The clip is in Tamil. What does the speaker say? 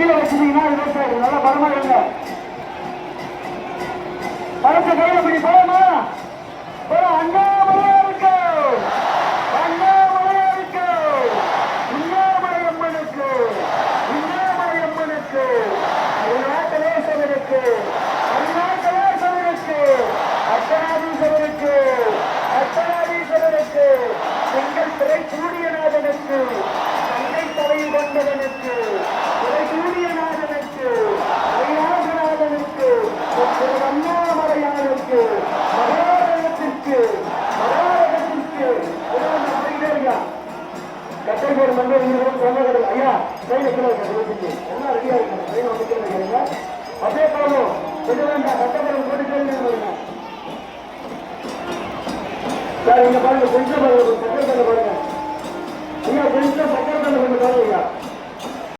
கீழே வச்சுட்டீங்கன்னா விவசாயி நல்லா பலமா இருங்க. பழத்தை கையில பிடி போமா அண்ணாமலையா இருக்கு, அண்ணாமலையா இருக்கு, உண்ணாமலை அம்மனுக்கு, உண்ணாமலை அம்மனுக்கு, அருணாச்சலேஸ்வரருக்கு, அருணாச்சலேஸ்வரருக்கு, அர்த்தநாதீஸ்வரருக்கு, அர்த்தநாதீஸ்வரருக்கு, செங்கல் திரை சூரியநாதனுக்கு, தங்கை தலை கொண்டவனுக்கு, திரை சூரியநாதனுக்கு, கைலாசநாதனுக்கு, அண்ணாமலையானுக்கு, மகாரகத்திற்கு, மகாரகத்திற்கு கட்டைப்பேர் மண்டலம் சொன்னவர்கள் ஐயா ட்ரெயின் வைக்கிறாங்க. எல்லாம் ரெடியா இருக்காங்க. ட்ரெயின் வந்துக்கிறீங்க அப்படியே போகணும். இது வேண்டாம் கட்டப்படம் போட்டு கேள்வி சார். இங்க பாருங்க கொஞ்சம் பாருங்க சக்கரத்தலை பாருங்க ஐயா, கொஞ்சம் சக்கரத்தலை கொஞ்சம் பாருங்க ஐயா.